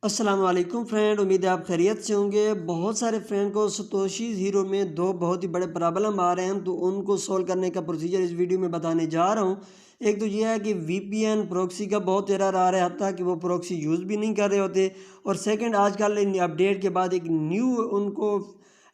अस्सलाम वालेकुम फ्रेंड, उम्मीद है आप खैरियत से होंगे। बहुत सारे फ्रेंड को सतोशी ज़ीरो में दो बहुत ही बड़े प्रॉब्लम आ रहे हैं, तो उनको सॉल्व करने का प्रोसीजर इस वीडियो में बताने जा रहा हूं। एक तो ये है कि वीपीएन प्रॉक्सी का बहुत एरर आ रहा है, हत्ता कि वो प्रॉक्सी यूज़ भी नहीं कर रहे होते। और सेकंड, आजकल इन अपडेट के बाद एक न्यू उनको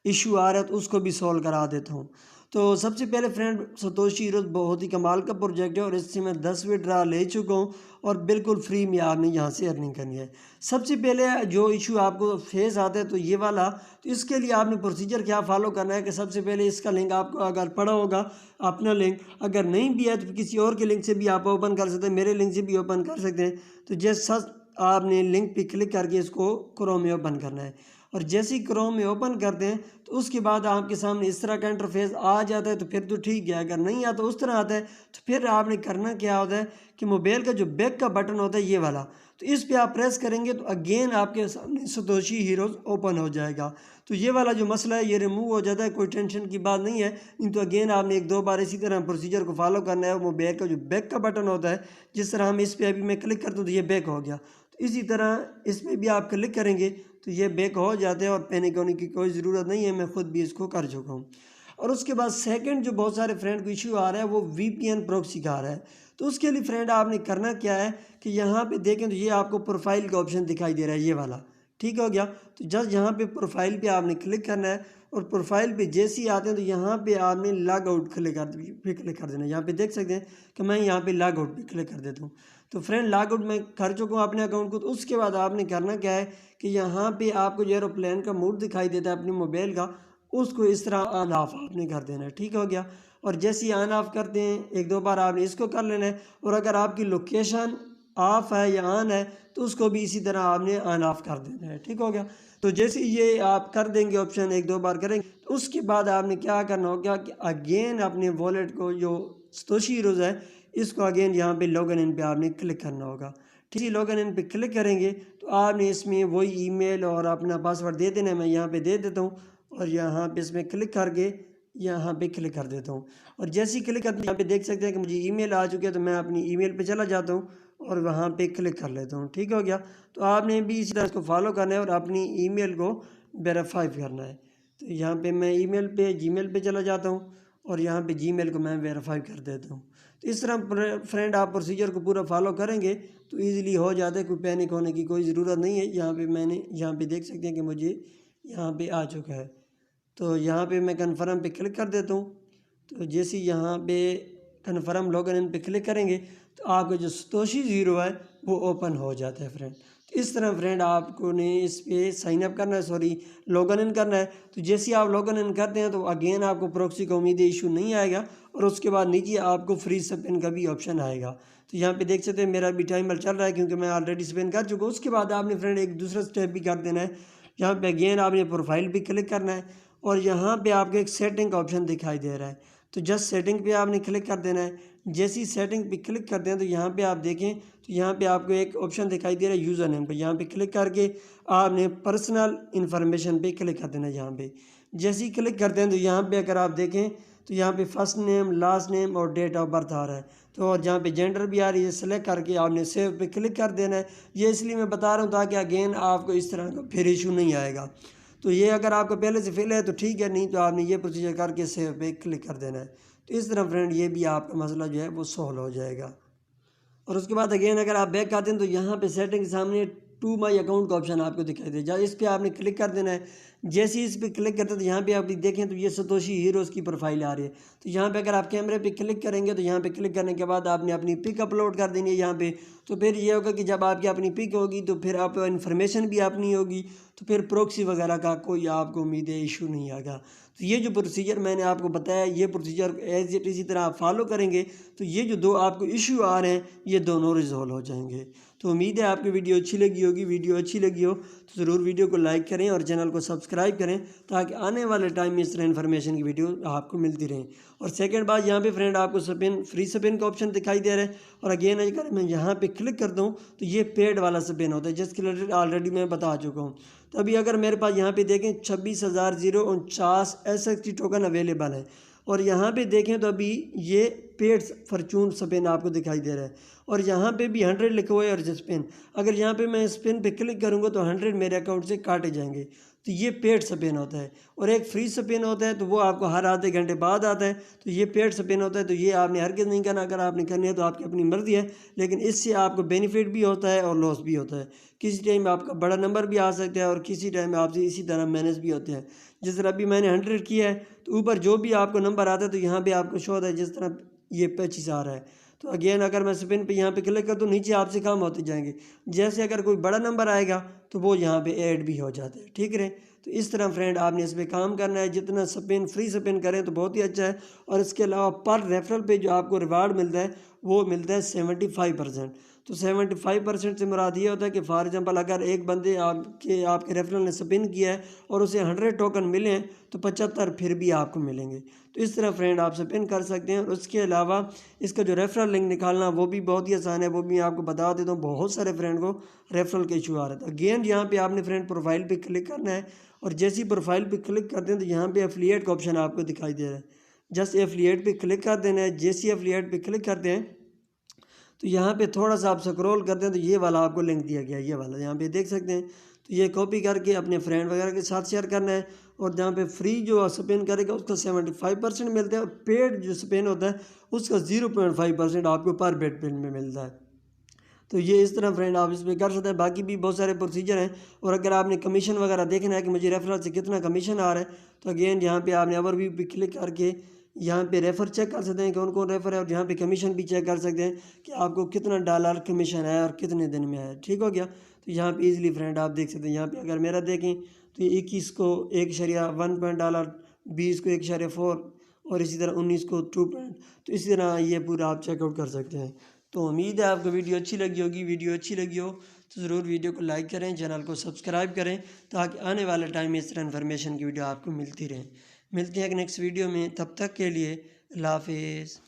इशू आ रहा है, तो उसको भी सॉल्व करा देता हूँ। तो सबसे पहले फ्रेंड, सतोशी हीरोज़ बहुत ही कमाल का प्रोजेक्ट है और इससे मैं 10 विड्रा ले चुका हूँ और बिल्कुल फ्री में आपने यहाँ से अर्निंग करनी है। सबसे पहले जो इशू आपको फेस आता है तो ये वाला, तो इसके लिए आपने प्रोसीजर क्या फॉलो करना है कि सबसे पहले इसका लिंक आपको अगर पड़ा होगा अपना लिंक, अगर नहीं भी है तो किसी और के लिंक से भी आप ओपन कर सकते हैं, मेरे लिंक से भी ओपन कर सकते हैं। तो जैसा आपने लिंक पे क्लिक करके इसको क्रोम में ओपन करना है और जैसे ही क्रोम में ओपन करते हैं तो उसके बाद आपके सामने इस तरह का इंटरफेस आ जाता है, तो फिर तो ठीक है। अगर नहीं आता उस तरह आता है तो फिर आपने करना क्या होता है कि मोबाइल का जो बैक का बटन होता है ये वाला, तो इस पे आप प्रेस करेंगे तो अगेन आपके सामने सतोशी हीरोज़ ओपन हो जाएगा। तो ये वाला जो मसला है ये रिमूव हो जाता है, कोई टेंशन की बात नहीं है। नहीं तो अगेन आपने एक दो बार इसी तरह प्रोसीजर को फॉलो करना है। मोबाइल का जो बैक का बटन होता है, जिस तरह हम इस पर अभी मैं क्लिक करता हूँ तो ये बैक हो गया, तो इसी तरह इस पर भी आप क्लिक करेंगे तो ये बैक हो जाते हैं और पैनिक होने की कोई ज़रूरत नहीं है, मैं खुद भी इसको कर चुका हूँ। और उसके बाद सेकंड जो बहुत सारे फ्रेंड को इशू आ रहा है वो वीपीएन प्रॉक्सी का आ रहा है। तो उसके लिए फ्रेंड आपने करना क्या है कि यहाँ पे देखें तो ये आपको प्रोफाइल का ऑप्शन दिखाई दे रहा है, ये वाला ठीक हो गया। तो जस्ट यहाँ पे प्रोफाइल पे आपने क्लिक करना है और प्रोफाइल पे जैसे ही आते हैं तो यहाँ पे आपने लॉग आउट क्लिक कर देना है। यहाँ पे देख सकते हैं कि मैं यहाँ पे लॉग आउट पे क्लिक कर देता हूँ। तो फ्रेंड लॉग आउट मैं कर चुका हूँ अपने अकाउंट को। तो उसके बाद आपने करना क्या है कि यहाँ पे आपको जो एरोप्लेन का मोड दिखाई देता है अपने मोबाइल का, उसको इस तरह ऑन ऑफ आपने कर देना है, ठीक हो गया। और जैसे ही ऑन ऑफ करते हैं एक दो बार आपने इसको कर लेना है। और अगर आपकी लोकेशन ऑफ है या ऑन है तो उसको भी इसी तरह आपने ऑन ऑफ कर देना है, ठीक हो गया। तो जैसे ये आप कर देंगे ऑप्शन एक दो बार करेंगे तो उसके बाद आपने क्या करना होगा कि अगेन अपने वॉलेट को जो सतोशी हीरोज़ है इसको अगेन यहाँ पे लॉगिन इन पे आपने क्लिक करना होगा। ठीक है, लॉगिन इन पे क्लिक करेंगे तो आपने इसमें वही ईमेल और अपना पासवर्ड दे देना है। मैं यहाँ पे दे देता हूँ और यहाँ पे इसमें क्लिक करके यहाँ पे क्लिक कर देता हूँ। और जैसे ही क्लिक करते हैं यहाँ पे देख सकते हैं कि मुझे ईमेल आ चुकी है, तो मैं अपनी ईमेल पे चला जाता हूँ और वहाँ पे क्लिक कर लेता हूँ, ठीक हो गया। तो आपने भी इसी तरह इसको फॉलो करना है और अपनी ईमेल को वेरीफाई करना है। तो यहाँ पे मैं ईमेल पे जीमेल पे चला जाता हूँ और यहाँ पे जीमेल को मैं वेरीफाई कर देता हूँ। तो इस तरह फ्रेंड आप प्रोसीजर को पूरा फॉलो करेंगे तो ईज़िली हो जाता है, कोई पैनिक होने की कोई ज़रूरत नहीं है। यहाँ पे मैंने यहाँ पे देख सकते हैं कि मुझे यहाँ पे आ चुका है। तो यहाँ पे मैं कन्फर्म पे क्लिक कर देता हूँ। तो जैसे ही यहाँ पे कन्फर्म लॉगिन इन पे क्लिक करेंगे तो आपका जो सतोशी ज़ीरो है वो ओपन हो जाता है फ्रेंड। तो इस तरह फ्रेंड आपको ने इस पे साइन अप करना है, सॉरी लॉगिन इन करना है। तो जैसे ही आप लॉगिन इन करते हैं तो अगेन आपको प्रॉक्सी का उम्मीद इशू नहीं आएगा और उसके बाद नीचे आपको फ्री स्पिन का भी ऑप्शन आएगा। तो यहाँ पे देख सकते हैं मेरा भी टाइमर चल रहा है क्योंकि मैं ऑलरेडी स्पिन कर चुका हूँ। उसके बाद आपने फ्रेंड एक दूसरा स्टेप भी कर देना है। यहाँ पे अगेन आपने प्रोफाइल पे क्लिक करना है और यहाँ पे आपको एक सेटिंग का ऑप्शन दिखाई दे रहा है। तो जस्ट सेटिंग पे आपने क्लिक कर देना है। जैसी सेटिंग पे क्लिक करते हैं तो यहाँ पे आप देखें तो यहाँ पे आपको एक ऑप्शन दिखाई दे रहा है यूज़र नेम पे। यहाँ पे क्लिक करके आपने पर्सनल इन्फॉर्मेशन पे क्लिक कर देना है। यहाँ पे जैसे ही क्लिक करते हैं तो यहाँ पे अगर आप देखें तो यहाँ पे फर्स्ट नेम, लास्ट नेम और डेट ऑफ बर्थ आ रहा है। तो और जहाँ पे जेंडर भी आ रही है, सेलेक्ट करके आपने सेव पे क्लिक कर देना है। ये इसलिए मैं बता रहा हूँ ताकि अगेन आपको इस तरह का फिर इशू नहीं आएगा। तो ये अगर आपको पहले से फिल है तो ठीक है, नहीं तो आपने ये प्रोसीजर करके सेव पे क्लिक कर देना है। तो इस तरह फ्रेंड ये भी आपका मसला जो है वो सॉल्व हो जाएगा। और उसके बाद अगेन अगर आप बैक आते हैं तो यहाँ पे सेटिंग के सामने टू माई अकाउंट का ऑप्शन आपको दिखाई दे जाए, इस पर आपने क्लिक कर देना है। जैसे ही इस पर क्लिक करते हैं तो यहाँ पे आप देखें तो ये सतोशी हीरोज़ की प्रोफाइल आ रही है। तो यहाँ पे अगर आप कैमरे पे क्लिक करेंगे तो यहाँ पे क्लिक करने के बाद आपने अपनी पिक अपलोड कर देनी है यहाँ पे। तो फिर ये होगा कि जब आपकी अपनी पिक होगी तो फिर आप इन्फॉर्मेशन भी अपनी होगी, तो फिर प्रॉक्सी वगैरह का कोई आपको उम्मीद है इशू नहीं आएगा। तो ये जो प्रोसीजर मैंने आपको बताया, ये प्रोसीजर एज इट इसी तरह आप फॉलो करेंगे तो ये जो दो आपको इशू आ रहे हैं ये दोनों रिजॉल्व हो जाएंगे। तो उम्मीद है आपकी वीडियो अच्छी लगी होगी। वीडियो अच्छी लगी हो तो ज़रूर वीडियो को लाइक करें और चैनल को सब्सक्राइब करें ताकि आने वाले टाइम में इस तरह इन्फॉर्मेशन की वीडियो आपको मिलती रहे। और सेकंड बात, यहाँ पे फ्रेंड आपको स्पिन, फ्री स्पिन का ऑप्शन दिखाई दे रहा है। और अगेन अगर मैं यहाँ पे क्लिक करता हूँ तो ये पेड वाला स्पिन होता है जिसके रिलेटेड ऑलरेडी मैं बता चुका हूँ। तो अभी अगर मेरे पास यहाँ पे देखें 26,049 SXT टोकन अवेलेबल है और यहाँ पे देखें तो अभी ये पेड फॉर्चून स्पिन आपको दिखाई दे रहा है और यहाँ पे भी 100 लिखा हुआ है और स्पिन। अगर यहाँ पे मैं स्पिन पे क्लिक करूँगा तो 100 मेरे अकाउंट से काटे जाएंगे। तो ये पेड स्पिन होता है। और एक फ्री स्पिन होता है तो वो आपको हर आधे घंटे बाद आता है, तो ये पेड स्पिन होता है। तो ये आपने हरगिज़ नहीं करना, अगर आपने करनी है तो आपकी अपनी मर्ज़ी है, लेकिन इससे आपको बेनिफिट भी होता है और लॉस भी होता है। किसी टाइम आपका बड़ा नंबर भी आ सकता है और किसी टाइम आपसे इसी तरह मैनेज भी होते हैं। जिस तरह अभी मैंने 100 किया है तो ऊपर जो भी आपको नंबर आता है तो यहाँ पे आपको शो होता है, जिस तरह ये 25 आ रहा है। तो अगेन अगर मैं स्पिन पे यहाँ पे क्लिक कर तो नीचे आपसे कम होते जाएंगे। जैसे अगर कोई बड़ा नंबर आएगा तो वो यहाँ पे ऐड भी हो जाते हैं, ठीक है। तो इस तरह फ्रेंड आपने इस पर काम करना है। जितना स्पिन फ्री स्पिन करें तो बहुत ही अच्छा है। और इसके अलावा पर रेफरल पे जो आपको रिवार्ड मिलता है वो मिलता है 75%। तो 75% से मुराद ये होता है कि फॉर एग्जांपल अगर एक बंदे आपके रेफरल ने स्पिन किया है और उसे 100 टोकन मिले हैं तो 75 फिर भी आपको मिलेंगे। तो इस तरह फ्रेंड आप स्पिन कर सकते हैं। और उसके अलावा इसका जो रेफरल लिंक निकालना वो भी बहुत ही आसान है, वो भी मैं आपको बता देता हूँ। बहुत सारे फ्रेंड को रेफरल का इशू आ रहा था। अगेन यहाँ पे आपने फ्रेंड प्रोफाइल पे क्लिक करना है और जैसी प्रोफाइल पे क्लिक करते हैं तो यहाँ पे एफिलिएट का ऑप्शन आपको दिखाई दे रहा है। जस्ट एफिलिएट पे क्लिक कर देना है। जैसी एफिलिएट पे क्लिक करते हैं तो यहाँ पे थोड़ा सा आप स्क्रॉल करते हैं तो ये वाला आपको लिंक दिया गया है, ये वाला यहाँ पे देख सकते हैं। तो ये कॉपी करके अपने फ्रेंड वगैरह के साथ शेयर करना है। और जहाँ पे फ्री जो स्पिन करेगा उसका 75% मिलता है और पेड जो स्पिन होता है उसका 0.5% आपको पर बेड पिन में मिलता है। तो ये इस तरह फ्रेंड आप इसमें कर सकते हैं। बाकी भी बहुत सारे प्रोसीजर हैं। और अगर आपने कमीशन वगैरह देखना है कि मुझे रेफरल से कितना कमीशन आ रहा है तो अगेन यहाँ पे आपने ओवरव्यू पे क्लिक करके यहाँ पे रेफ़र चेक कर सकते हैं कौन कौन रेफ़र है। और यहाँ पे कमीशन भी चेक कर सकते हैं कि आपको कितना डॉलर कमीशन है और कितने दिन में है, ठीक हो गया। तो यहाँ पे इजीली फ्रेंड आप देख सकते हैं। यहाँ पे अगर मेरा देखें तो 21 को $1.1, 20 को 1.4 और इसी तरह 19 को 2 पॉइंट। तो इसी तरह ये पूरा आप चेकआउट कर सकते हैं। तो उम्मीद है आपको वीडियो अच्छी लगी होगी। वीडियो अच्छी लगी हो तो ज़रूर वीडियो को लाइक करें, चैनल को सब्सक्राइब करें ताकि आने वाले टाइम में इस तरह इन्फॉर्मेशन की वीडियो आपको मिलती रहे। मिलते हैं एक नेक्स्ट वीडियो में, तब तक के लिए अल्लाह हाफिज़।